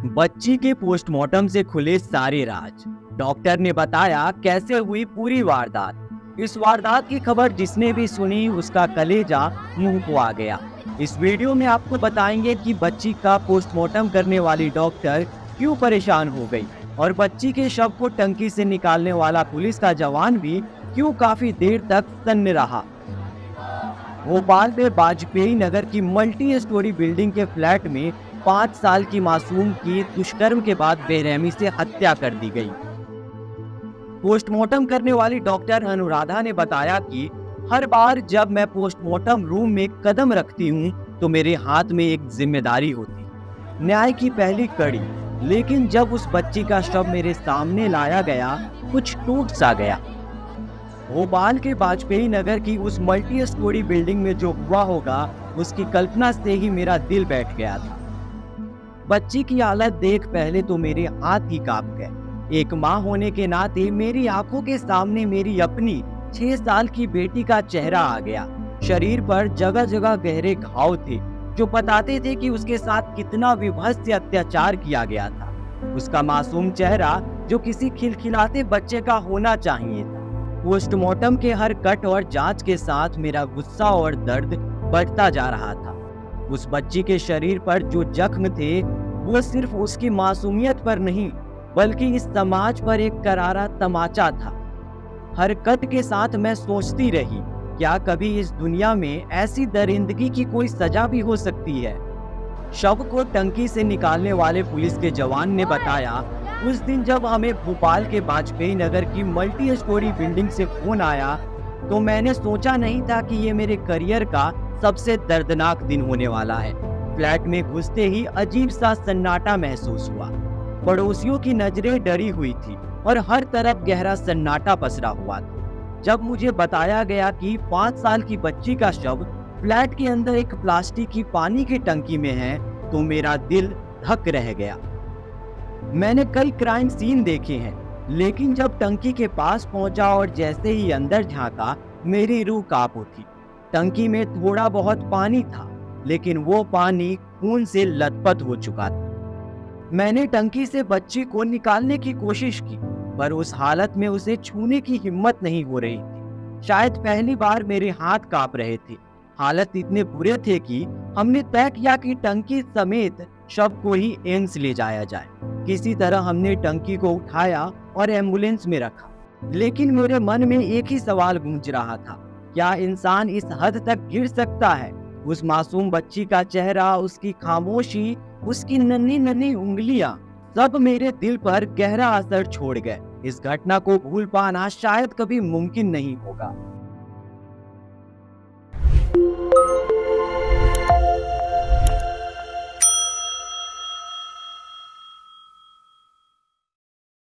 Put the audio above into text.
बच्ची के पोस्टमार्टम से खुले सारे राज। डॉक्टर ने बताया कैसे हुई पूरी वारदात। इस वारदात की खबर जिसने भी सुनी उसका कलेजा मुंह को आ गया। इस वीडियो में आपको बताएंगे कि बच्ची का पोस्टमार्टम करने वाली डॉक्टर क्यों परेशान हो गई और बच्ची के शव को टंकी से निकालने वाला पुलिस का जवान भी क्यों काफी देर तक सन्न रहा। भोपाल में वाजपेयी नगर की मल्टी स्टोरी बिल्डिंग के फ्लैट में 5 साल की मासूम की दुष्कर्म के बाद बेरहमी से हत्या कर दी गई। पोस्टमार्टम करने वाली डॉक्टर अनुराधा ने बताया कि हर बार जब मैं पोस्टमार्टम रूम में कदम रखती हूँ तो मेरे हाथ में एक जिम्मेदारी होती, न्याय की पहली कड़ी। लेकिन जब उस बच्ची का शव मेरे सामने लाया गया, कुछ टूट सा गया। भोपाल के वाजपेयी नगर की उस मल्टी स्टोरी बिल्डिंग में जो हुआ होगा उसकी कल्पना से ही मेरा दिल बैठ गया था। बच्ची की हालत देख पहले तो मेरे हाथ ही कांप गए। एक माँ होने के नाते मेरी आंखों के सामने मेरी अपनी 6 साल की बेटी का चेहरा आ गया। शरीर पर जगह जगह गहरे घाव थे जो बताते थे कि उसके साथ कितना विभत्स अत्याचार किया गया था। उसका मासूम चेहरा जो किसी खिलखिलाते बच्चे का होना चाहिए था। पोस्टमार्टम के हर कट और जांच के साथ मेरा गुस्सा और दर्द बढ़ता जा रहा था। उस बच्ची के शरीर पर जो जख्म थे वो सिर्फ उसकी मासूमियत पर नहीं बल्कि इस समाज पर एक करारा तमाचा था। हर कट के साथ मैं सोचती रही, क्या कभी इस दुनिया में ऐसी दरिंदगी की कोई सजा भी हो सकती है। शव को टंकी से निकालने वाले पुलिस के जवान ने बताया, उस दिन जब हमें भोपाल के वाजपेयी नगर की मल्टी स्टोरी बिल्डिंग से फोन आया तो मैंने सोचा नहीं था कि ये मेरे करियर का सबसे दर्दनाक दिन होने वाला है। फ्लैट में घुसते ही अजीब सा सन्नाटा महसूस हुआ। पड़ोसियों की नजरें डरी हुई थी और हर तरफ गहरा सन्नाटा पसरा हुआ था। जब मुझे बताया गया कि 5 साल की बच्ची का शव फ्लैट के अंदर एक प्लास्टिक की पानी की टंकी में है तो मेरा दिल धक रह गया। मैंने कई क्राइम सीन देखे हैं, लेकिन जब टंकी के पास पहुंचा और जैसे ही अंदर झांका मेरी रूह कांप उठी। टंकी में थोड़ा बहुत पानी था, लेकिन वो पानी खून से लथपथ हो चुका था। मैंने टंकी से बच्ची को निकालने की कोशिश की, पर उस हालत में उसे छूने की हिम्मत नहीं हो रही थी। शायद पहली बार मेरे हाथ कांप रहे थे। हालत इतने बुरे थे कि हमने तय किया कि टंकी समेत शव को ही एम्स ले जाया जाए। किसी तरह हमने टंकी को उठाया और एम्बुलेंस में रखा। लेकिन मेरे मन में एक ही सवाल गूंज रहा था, क्या इंसान इस हद तक गिर सकता है। उस मासूम बच्ची का चेहरा, उसकी खामोशी, उसकी नन्ही नन्ही उंगलियां, सब मेरे दिल पर गहरा असर छोड़ गए। इस घटना को भूल पाना शायद कभी मुमकिन नहीं होगा।